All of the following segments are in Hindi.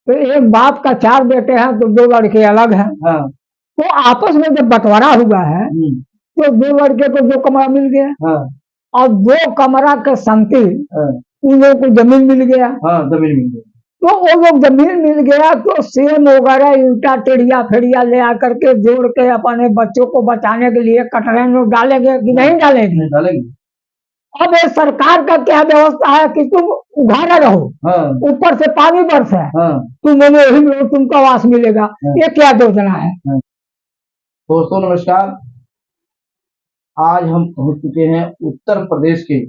तो एक बाप का 4 बेटे हैं तो 2 लड़के अलग हैं। हाँ। तो आपस में जब बंटवारा हुआ है तो 2 लड़के को 2 कमरा मिल गया। हाँ। और 2 कमरा के संगति उन लोगों को जमीन मिल गया। हाँ, जमीन मिल गया। तो वो लोग जमीन मिल गया तो सेम वगैरह ईंटा टेढ़िया फेड़िया ले आकर के जोड़ के अपने बच्चों को बचाने के लिए कटरे में डालेंगे कि नहीं डालेंगे? डालेंगे। अब ये सरकार का क्या व्यवस्था है कि तुम उघारे रहो, ऊपर से पानी बरसे, तुम वही में तुमको आवास मिलेगा। ये क्या योजना है? दोस्तों नमस्कार, आज हम पहुंच चुके हैं उत्तर प्रदेश के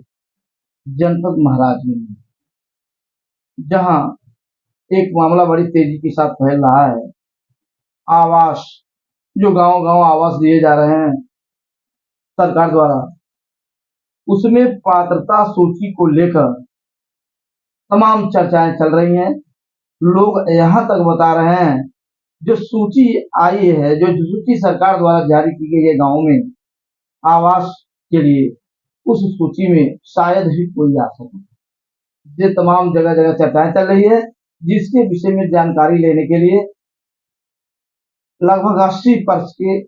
जनपद महाराजगंज में, जहां एक मामला बड़ी तेजी के साथ फैल रहा है। आवास, जो गांव गांव आवास दिए जा रहे हैं सरकार द्वारा, उसमें पात्रता सूची को लेकर तमाम चर्चाएं चल रही हैं। लोग यहां तक बता रहे हैं जो सूची आई है, जो सूची सरकार द्वारा जारी की गई है गाँव में आवास के लिए, उस सूची में शायद ही कोई आ सके। ये तमाम जगह जगह चर्चाएं चल रही है, जिसके विषय में जानकारी लेने के लिए लगभग 80 वर्ष के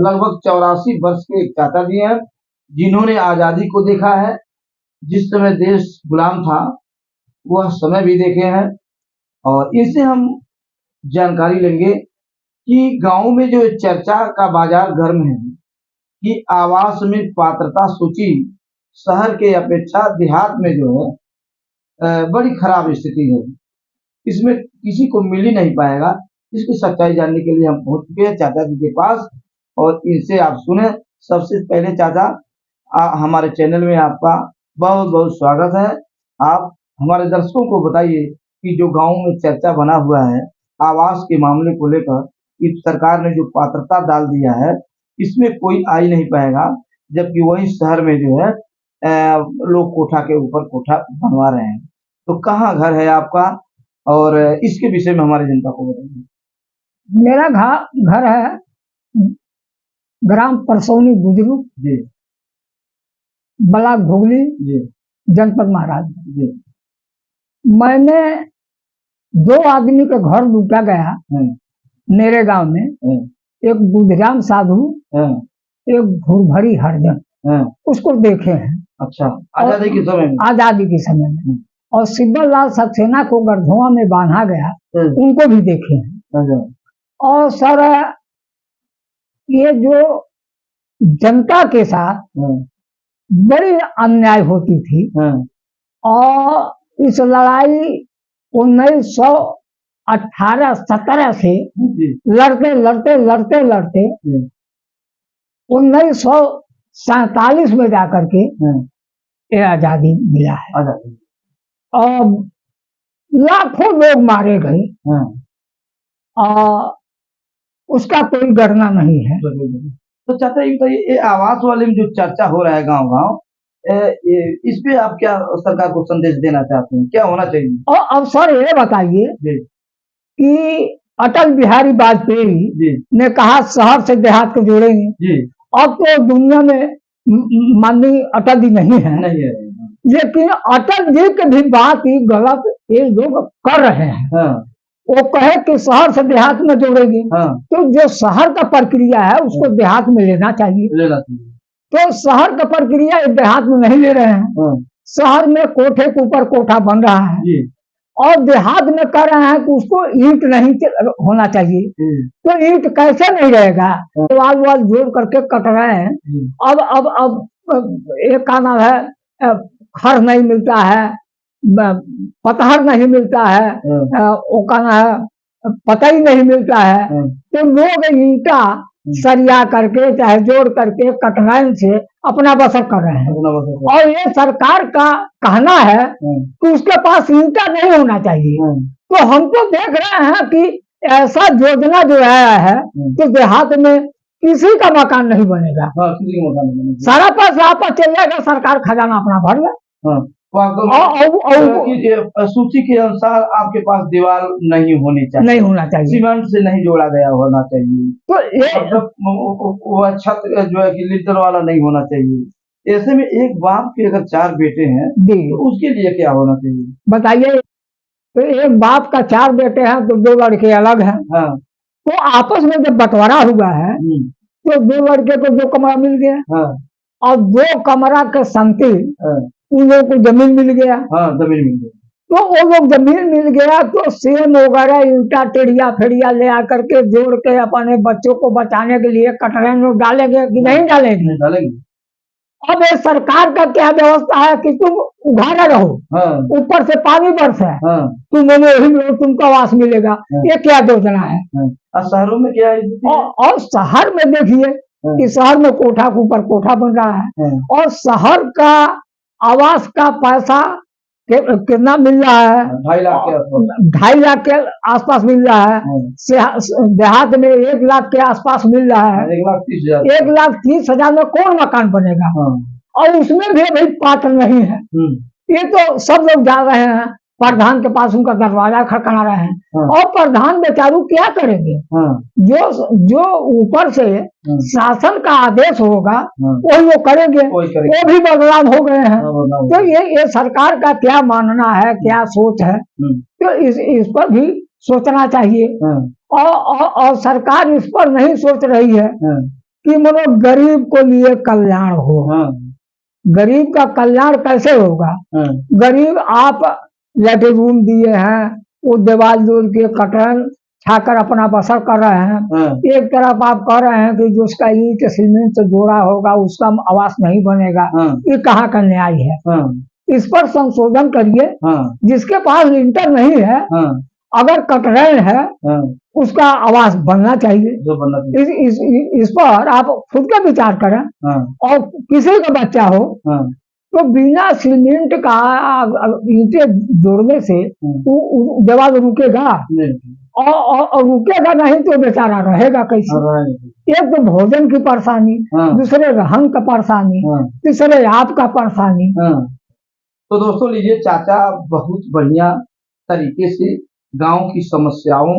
लगभग 84 वर्ष के एक चाचा जी हैं, जिन्होंने आजादी को देखा है। जिस समय देश गुलाम था वह समय भी देखे हैं, और इससे हम जानकारी लेंगे कि गांव में जो चर्चा का बाजार गर्म है कि आवास में पात्रता सूची शहर के अपेक्षा देहात में जो है बड़ी खराब स्थिति है, इसमें किसी को मिल ही नहीं पाएगा। इसकी सच्चाई जानने के लिए हम पहुंच चुके हैं चाचा जी के पास, और इनसे आप सुने। सबसे पहले चाचा, हमारे चैनल में आपका बहुत बहुत स्वागत है। आप हमारे दर्शकों को बताइए कि जो गांव में चर्चा बना हुआ है आवास के मामले को लेकर, कि सरकार ने जो पात्रता डाल दिया है इसमें कोई आ ही नहीं पाएगा, जबकि वही शहर में जो है लोग कोठा के ऊपर कोठा बनवा रहे हैं। तो कहाँ घर है आपका, और इसके विषय में हमारी जनता को बताइए। मेरा घर है ग्राम परसौनी बुजुर्ग जी, ब्लॉक भुगली जी, जनपद महाराज जी। मैंने 2 आदमी का घर लूटा गया मेरे गांव में, एक बुधराम साधु, एक भूरभरी हरिजन, उसको देखे हैं। अच्छा, आजादी के समय में? आजादी के समय में। और सिब्बल लाल सक्सेना को गरधुआ में बांधा गया, उनको भी देखे हैं। और सर, ये जो जनता के साथ बड़ी अन्याय होती थी, और इस लड़ाई 1918-17 से लड़ते लड़ते लड़ते लड़ते 1947 में जाकर के ये आजादी मिला है। और लाखों लोग मारे गए, और उसका कोई गणना नहीं है। तो चाचा ये बताइए, ये आवास वाले में जो चर्चा हो रहा है गांव गांव, इस पे आप क्या सरकार को संदेश देना चाहते हैं, क्या होना चाहिए? और अब सर ये बताइए कि अटल बिहारी वाजपेयी ने कहा शहर से देहात को जोड़ेंगे। अब तो दुनिया में माननीय अटल जी नहीं है, लेकिन अटल जी की भी बात ही गलत ये लोग कर रहे हैं। वो कहे कि शहर से देहात में जोड़ेंगे, तो जो शहर का प्रक्रिया है उसको देहात में लेना चाहिए। तो शहर का प्रक्रिया देहात में नहीं ले रहे हैं। शहर में कोठे के ऊपर कोठा बन रहा है, और देहात में कह रहे हैं कि उसको ईंट नहीं होना चाहिए। तो ईंट कैसे नहीं रहेगा? वाल वाल जोड़ करके कट रहे हैं। अब एक का नाम है, खर नहीं मिलता है, पतहर नहीं मिलता है, वो कहना है पतई नहीं मिलता है। तो लोग ईंटा सरिया करके चाहे जोड़ करके कटनाइन से अपना बसर कर रहे हैं। और ये सरकार का कहना है कि उसके पास ईंटा नहीं होना चाहिए। तो हम तो देख रहे हैं कि ऐसा योजना जो है कि देहात में किसी का मकान नहीं बनेगा। सारा पैसा आपस चल जाएगा, सरकार खजाना अपना भर ले। सूची के अनुसार आपके पास दीवार नहीं होनी चाहिए, नहीं होना चाहिए, सीमेंट से नहीं जोड़ा गया होना चाहिए, तो ये छत जो है कि लीटर वाला नहीं होना चाहिए। ऐसे में एक बाप के अगर 4 बेटे हैं तो उसके लिए क्या होना चाहिए, बताइए। तो एक बाप का 4 बेटे हैं तो 2 लड़के अलग हैं। हाँ, तो आपस में जब बंटवारा हुआ है तो 2 लड़के को 2 कमरा मिल गया हाँ, और 2 कमरा के संगति हाँ, उन लोगों को जमीन मिल गया। हाँ, जमीन मिल गई। तो वो लोग जमीन मिल गया तो सेम वगैरह ईंटा टेढ़िया फेड़िया ले आकर के जोड़ के अपने बच्चों को बचाने के लिए कटरे में डालेंगे कि नहीं डालेंगे? नहीं डालेंगे। अब ये सरकार का क्या व्यवस्था है कि तुम उघारे रहो, हाँ, ऊपर से पानी बरस है, हाँ, तुम वही लो, तुमको आवास मिलेगा। हाँ। ये क्या योजना है? हाँ। और शहरों में क्या है स्थिति है? और शहर में देखिए कि शहर में कोठा के ऊपर कोठा बन रहा है हाँ, और शहर का आवास का पैसा कितना मिल रहा है? 2.5 लाख के आसपास। 2.5 लाख के आसपास मिल रहा है। हाँ, देहात में 1 लाख के आसपास मिल रहा है। 1,30,000। 1,30,000 में कौन मकान बनेगा? हाँ, और उसमें भी अभी पात्र नहीं है। ये तो सब लोग जा रहे हैं प्रधान के पास, उनका दरवाजा खड़खड़ा रहे हैं। हाँ, और प्रधान बेचारू क्या करेंगे? हाँ, जो ऊपर से शासन का आदेश होगा हाँ, वही वो करेंगे। वही करेंगे। वो भी बदलाव हो गए हैं। हाँ, बताओ। तो ये सरकार का क्या मानना है, क्या सोच है, तो इस पर भी सोचना चाहिए। हाँ, और सरकार इस पर नहीं सोच रही है हाँ, कि मतलब गरीब को लिए कल्याण हो। हाँ, गरीब का कल्याण कैसे होगा? हाँ, गरीब आप लैट्रिन रूम दिए हैं, वो दीवार जोड़ के कटरन छाकर अपना बसर कर रहे हैं। हाँ, एक तरफ आप कह रहे हैं कि जो उसका ईंट सीमेंट से जोड़ा होगा उसका आवास नहीं बनेगा। हाँ, ये कहाँ का न्याय है? हाँ, इस पर संशोधन करिए। हाँ, जिसके पास लिंटर नहीं है, हाँ, अगर कटरैन है, हाँ, उसका आवास बनना चाहिए। जो बनना चाहिए। इस पर आप खुद का विचार करें। हाँ, और किसी का बच्चा हो हाँ, तो बिना सीमेंट का ईंटें जोड़ने से दीवार रुकेगा नहीं, और रुकेगा नहीं तो बेचारा रहेगा कैसे? हाँ, एक तो भोजन की परेशानी, हाँ, दूसरे रहन का परेशानी, हाँ, तीसरे आपका परेशानी। हाँ। तो दोस्तों लीजिए, चाचा बहुत बढ़िया तरीके से गांव की समस्याओं,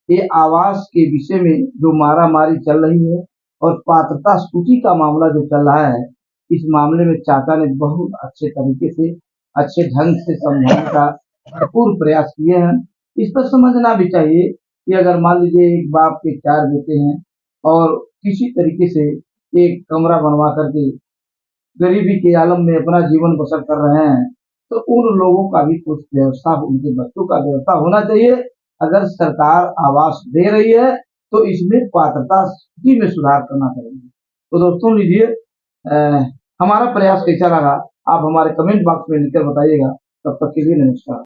ये आवास के विषय में जो मारामारी चल रही है और पात्रता सूची का मामला जो चल रहा है, इस मामले में चाचा ने बहुत अच्छे तरीके से, अच्छे ढंग से समझाने का भरपूर प्रयास किए हैं। इस पर समझना भी चाहिए कि अगर मान लीजिए एक बाप के 4 बेटे हैं और किसी तरीके से एक कमरा बनवा करके गरीबी के आलम में अपना जीवन बसर कर रहे हैं, तो उन लोगों का भी कुछ व्यवस्था, उनके बच्चों का व्यवस्था होना चाहिए। अगर सरकार आवास दे रही है तो इसमें पात्रता सूची में सुधार करना चाहिए। तो दोस्तों लीजिए, हमारा प्रयास कैसा लगा आप हमारे कमेंट बॉक्स में लिखकर बताइएगा। तब तक के लिए नमस्कार।